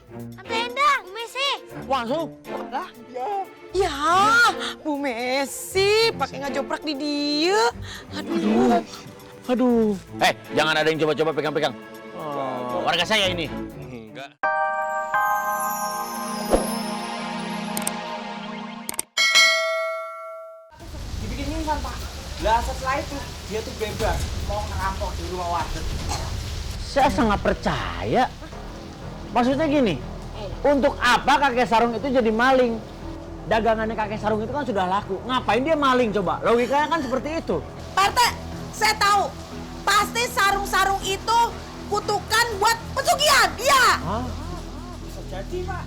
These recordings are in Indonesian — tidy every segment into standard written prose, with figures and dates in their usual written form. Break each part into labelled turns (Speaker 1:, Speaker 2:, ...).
Speaker 1: Tante Endang, Bu Messi.
Speaker 2: Langsung.
Speaker 3: Lah? Ya, Bu Messi pakai ngajoprak di dia. Aduh.
Speaker 2: Aduh. Jangan ada yang coba-coba pegang-pegang. Oh, warga saya ini.
Speaker 4: Enggak.
Speaker 3: Dibikin nyimpan, Pak. Lah setelah itu dia tuh bebas mau ngerampok di rumah warga.
Speaker 2: Saya sangat percaya. Maksudnya gini, untuk apa kakek sarung itu jadi maling? Dagangannya kakek sarung itu kan sudah laku. Ngapain dia maling coba? Logikanya kan seperti itu.
Speaker 5: Pak RT, saya tahu. Pasti sarung-sarung itu kutukan buat pesugihan. Iya.
Speaker 2: Hah?
Speaker 3: Bisa jadi, Pak.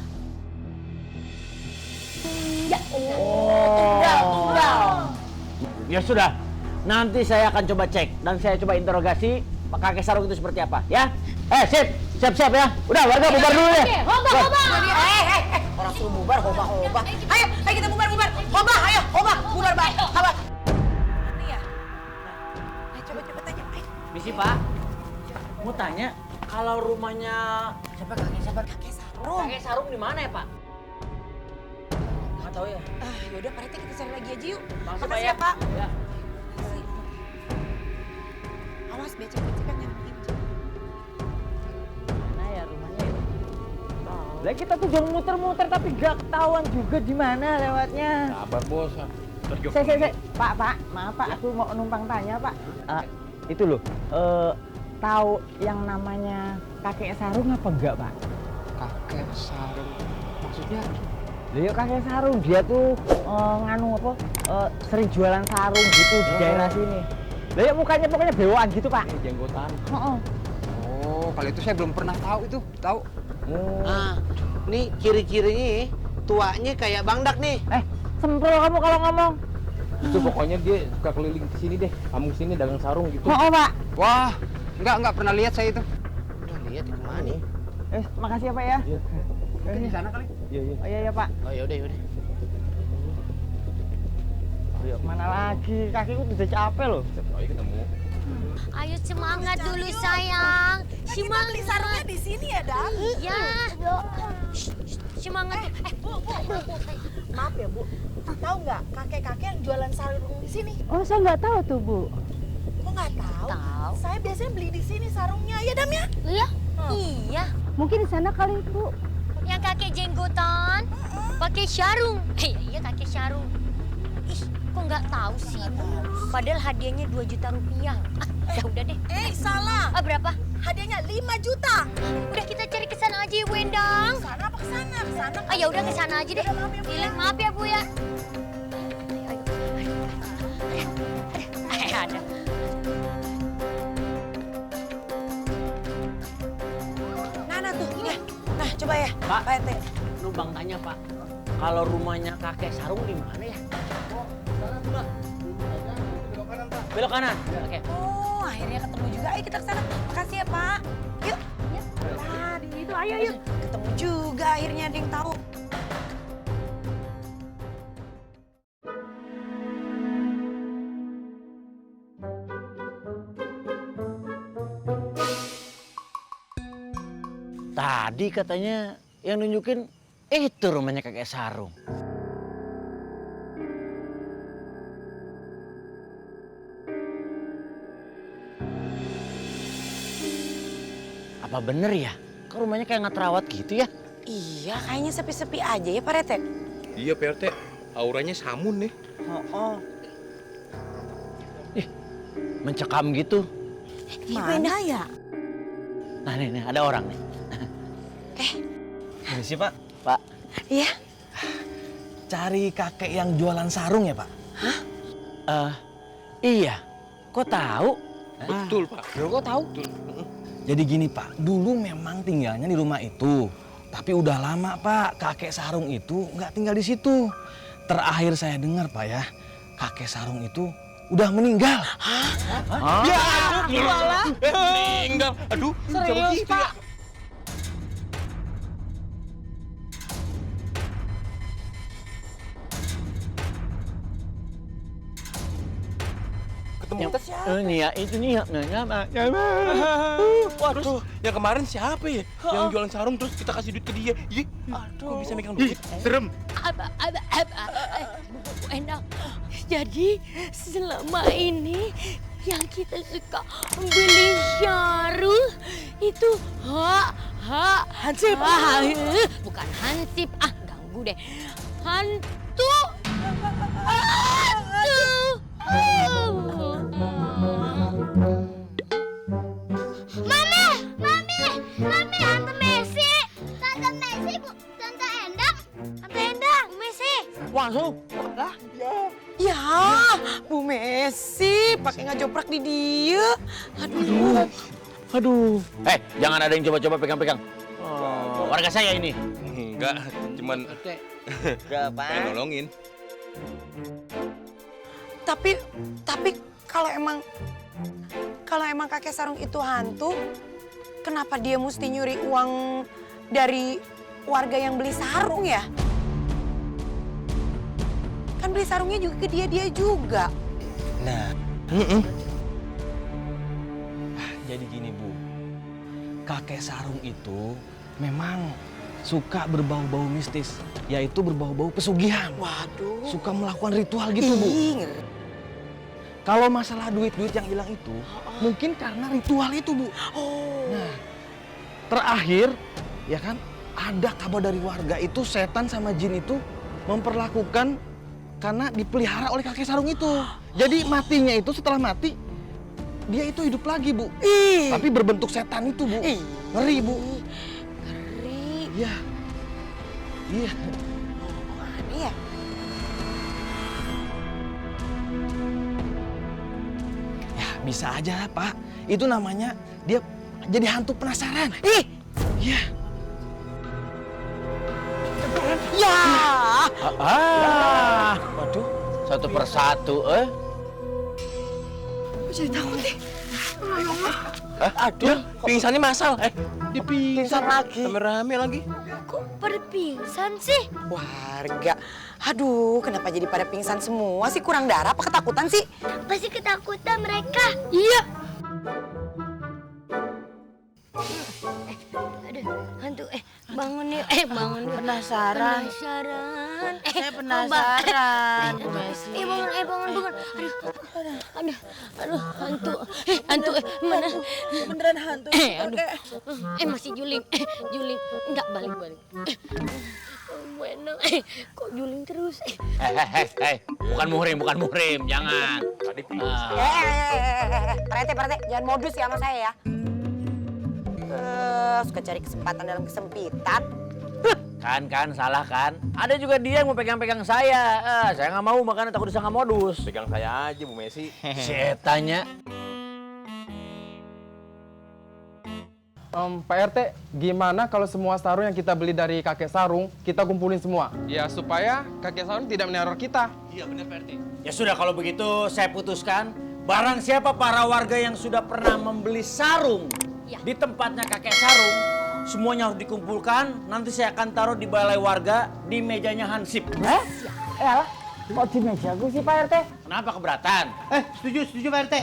Speaker 5: Tunggal.
Speaker 2: Ya sudah, nanti saya akan coba cek dan saya coba interogasi kakek sarung itu seperti apa, ya? Siap ya. Udah, warga bubar dulu ya.
Speaker 1: Hoba.
Speaker 5: Orang suruh bubar, hoba. Ayo kita bubar. Hoba, ayo, hoba, bubar, Pak. Hoba. Ini ya. Ayo coba tanya. Ayo.
Speaker 2: Misi Pak, mau tanya kalau rumahnya siapa?
Speaker 5: Kakek sarung.
Speaker 2: Kakek sarung di mana ya Pak? Nggak tahu ya.
Speaker 5: Yaudah Pak RT kita cari lagi aja yuk.
Speaker 2: Makasih,
Speaker 5: Makasih ya, Pak.
Speaker 2: Ya.
Speaker 5: Makasih. Awas becek-becekan jangan diinjek.
Speaker 2: Mana ya rumahnya ya? Lah kita tuh jangan muter-muter tapi gak ketahuan juga di mana lewatnya.
Speaker 4: Sabar bos.
Speaker 2: Saya. Pak, maaf Pak, aku mau numpang tanya Pak. Itu loh, tahu yang namanya kakek sarung apa enggak Pak?
Speaker 4: Kakek sarung. Maksudnya?
Speaker 2: Lah yuk kakek sarung, dia tuh sering jualan sarung gitu di daerah sini. Lah yuk mukanya pokoknya bewaan gitu Pak.
Speaker 4: Jenggotan.
Speaker 2: Heeh.
Speaker 4: Oh, kalau itu saya belum pernah tahu itu. Tahu?
Speaker 6: Nah, nih ciri-cirinya tuanya kayak Bangdak nih.
Speaker 2: Semprol kamu kalau ngomong.
Speaker 4: Itu pokoknya dia suka keliling ke sini deh. Kamu sini dagang sarung gitu.
Speaker 2: Heeh Pak.
Speaker 4: Wah, enggak pernah lihat saya itu.
Speaker 6: Udah lihat di kemana nih?
Speaker 2: Makasih ya Pak ya.
Speaker 4: Mungkin di sana kali. Iya.
Speaker 2: Oh iya Pak.
Speaker 6: Oh yaudah.
Speaker 2: Yuk mana lagi? Kakiku udah capek loh.
Speaker 4: Ayo ketemu.
Speaker 1: Ayo semangat dulu sayang.
Speaker 5: Kita beli sarungnya di sini ya, Dan?
Speaker 1: Iya. Semangat.
Speaker 5: Bu. Maaf ya, Bu. Tahu nggak kakek-kakek yang jualan sarung di sini?
Speaker 7: Oh, saya nggak tahu tuh, Bu.
Speaker 5: Kok nggak tahu?
Speaker 1: Tahu.
Speaker 5: Saya biasanya beli di sini sarungnya, ya Dam ya?
Speaker 1: Iya. Iya.
Speaker 7: Mungkin di sana kali, Bu.
Speaker 1: Yang kakek jenggotan, pakai sarung. Iya kakek sarung. Ih, kok nggak tahu sih? Padahal hadiahnya 2 juta rupiah. Ya udah deh.
Speaker 5: Salah.
Speaker 1: Berapa?
Speaker 5: Hadiahnya 5 juta.
Speaker 1: Udah kita cari ke sana aja ya Bu Endang.
Speaker 5: Sana apa ke sana? Ke sana.
Speaker 1: Ya udah ke sana aja deh.
Speaker 5: Udah, maaf ya, Bu, ya.
Speaker 1: Maaf ya Bu ya. Ada.
Speaker 5: Nah tuh, ya. Nah, coba ya,
Speaker 2: Pak.
Speaker 5: Pak RT.
Speaker 2: Numpang tanya Pak, kalau rumahnya kakek sarung di mana ya? Belok kanan. Oke.
Speaker 5: Oh, akhirnya ketemu juga. Ayo kita ke sana. Makasih ya, Pak. Yuk. Nah, di situ. Ayo. Ketemu juga akhirnya ada yang tahu.
Speaker 2: Tadi katanya yang nunjukin itu rumahnya kakek sarung. Apa bener ya? Kok rumahnya kayak nggak terawat gitu ya?
Speaker 5: Iya, kayaknya sepi-sepi aja ya, Pak RT.
Speaker 4: Iya, PRT. Auranya samun nih.
Speaker 2: Mencekam gitu.
Speaker 5: Mana ya?
Speaker 2: Nah nih ada orang nih.
Speaker 8: Permisi Pak.
Speaker 2: Pak.
Speaker 5: Iya.
Speaker 8: Cari kakek yang jualan sarung ya Pak?
Speaker 2: Iya. Kok tahu?
Speaker 4: Betul, Pak.
Speaker 2: Kok tahu?
Speaker 8: Jadi gini Pak, dulu memang tinggalnya di rumah itu. Tapi udah lama Pak, kakek sarung itu nggak tinggal di situ. Terakhir saya dengar Pak ya, kakek sarung itu udah meninggal.
Speaker 4: Ya, aduh, meninggal. Aduh,
Speaker 2: Serius Pak?
Speaker 4: ketemu kita siapa?
Speaker 2: Ini ya, itu nih ya.
Speaker 4: Waduh, yang kemarin siapa ya? Yang jualan sarung terus kita kasih duit ke dia. Ih, kok bisa megang duit? Serem.
Speaker 1: Bu Endang, jadi selama ini yang kita suka beli sarung itu Hansip. Bukan Hansip, ganggu deh. Hantu.
Speaker 9: Mami, Tante Messi, Bu, Tante Endang, Bu Messi.
Speaker 2: Langsung.
Speaker 5: Ya, Bu Messi pakai ngajoprak di dia.
Speaker 2: Aduh. Jangan ada yang coba-coba pegang-pegang. Oh, warga saya ini.
Speaker 4: Enggak, cuman pengen nolongin.
Speaker 5: Tapi kalau emang kakek sarung itu hantu, kenapa dia mesti nyuri uang dari warga yang beli sarung ya? Kan beli sarungnya juga ke dia juga.
Speaker 8: Nah, jadi gini Bu, kakek sarung itu memang suka berbau-bau mistis, yaitu berbau-bau pesugihan.
Speaker 5: Waduh.
Speaker 8: Suka melakukan ritual gitu Bu.
Speaker 5: Ngeri.
Speaker 8: Kalau masalah duit-duit yang hilang itu, mungkin karena ritual itu Bu. Nah, terakhir, ya kan, ada kabar dari warga itu setan sama jin itu memperlakukan karena dipelihara oleh kakek sarung itu. Jadi matinya itu setelah mati, dia itu hidup lagi Bu. Tapi berbentuk setan itu Bu. Ngeri Bu.
Speaker 5: Ngeri.
Speaker 8: Iya. Iya.
Speaker 5: Aneh ya?
Speaker 8: Ya bisa aja Pak. Itu namanya dia jadi hantu penasaran. Iya.
Speaker 5: Ya.
Speaker 2: Waduh, satu persatu,
Speaker 5: Jadi takut nih.
Speaker 4: Aduh, pingsannya masal. Dipingsan
Speaker 5: lagi.
Speaker 4: Rame-rame lagi.
Speaker 1: Kok pada pingsan sih?
Speaker 5: Warga. Aduh, kenapa jadi pada pingsan semua sih? Kurang darah apa ketakutan sih?
Speaker 9: Pasti ketakutan mereka.
Speaker 1: Iya. Aduh, hantu. Bangun yuk. Bangun yuk.
Speaker 5: Penasaran. Saya penasaran, Bu Messi.
Speaker 1: Bangun. Aduh, hantu. Hantu. Mana?
Speaker 5: Beneran hantu.
Speaker 1: Masih juling. Juling. Enggak balik. Bueno, kok juling terus?
Speaker 2: Bukan muhrim, jangan.
Speaker 4: Tadi pingsan.
Speaker 5: Parete, jangan modus ya sama saya ya. Suka cari kesempatan dalam kesempitan.
Speaker 2: Kan, salah kan? Ada juga dia yang mau pegang-pegang saya. Saya nggak mau, makanya takut disangka modus.
Speaker 4: Pegang saya aja Bu Messi.
Speaker 2: Setannya.
Speaker 10: Pak RT, gimana kalau semua sarung yang kita beli dari kakek sarung, kita kumpulin semua? Ya, supaya kakek sarung tidak meneror kita.
Speaker 4: Iya benar Pak RT.
Speaker 2: Ya sudah, kalau begitu saya putuskan, barang siapa para warga yang sudah pernah membeli sarung di tempatnya kakek sarung, semuanya harus dikumpulkan. Nanti saya akan taruh di balai warga di mejanya Hansip.
Speaker 3: Kok di mejaku sih Pak RT?
Speaker 2: Kenapa keberatan?
Speaker 3: Setuju Pak RT.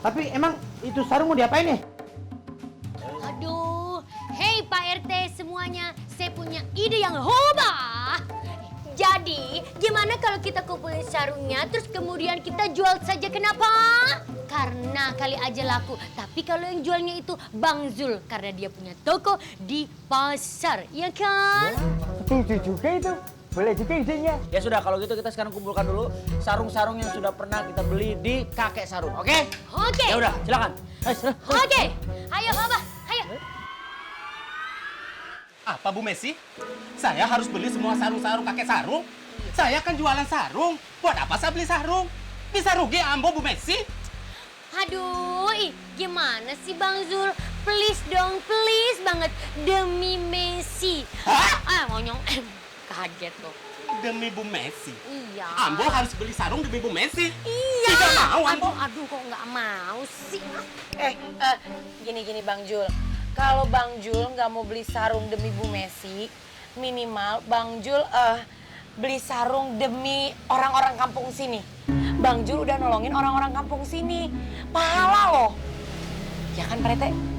Speaker 3: Tapi emang itu sarung mau diapain nih?
Speaker 1: Aduh, hei Pak RT semuanya, saya punya ide yang hobah. Jadi, gimana kalau kita kumpulin sarungnya, terus kemudian kita jual saja, kenapa? Karena kali aja laku. Tapi kalau yang jualnya itu Bang Zul, karena dia punya toko di pasar, ya kan?
Speaker 3: Setuju juga itu. Boleh juga idenya.
Speaker 2: Ya sudah, kalau gitu kita sekarang kumpulkan dulu sarung-sarung yang sudah pernah kita beli di kakek sarung, oke?
Speaker 1: Oke.
Speaker 2: Ya udah, silakan.
Speaker 1: Oke, ayo hobah, ayo.
Speaker 3: Apa Bu Messi? Saya harus beli semua sarung-sarung kakek sarung? Saya kan jualan sarung. Buat apa saya beli sarung? Bisa rugi ambo Bu Messi?
Speaker 1: Aduh, gimana sih Bang Zul? Please dong, please banget. Demi Messi. Monyong. Kaget loh.
Speaker 3: Demi Bu Messi?
Speaker 1: Iya.
Speaker 3: Ambo harus beli sarung demi Bu Messi?
Speaker 1: Iya.
Speaker 3: Tidak mau Ambo.
Speaker 1: Aduh, kok nggak mau sih?
Speaker 5: Gini Bang Jul. Kalau Bang Jul nggak mau beli sarung demi Bu Messi, minimal Bang Jul beli sarung demi orang-orang kampung sini. Bang Jul udah nolongin orang-orang kampung sini. Pahala loh. Ya kan Pak RT?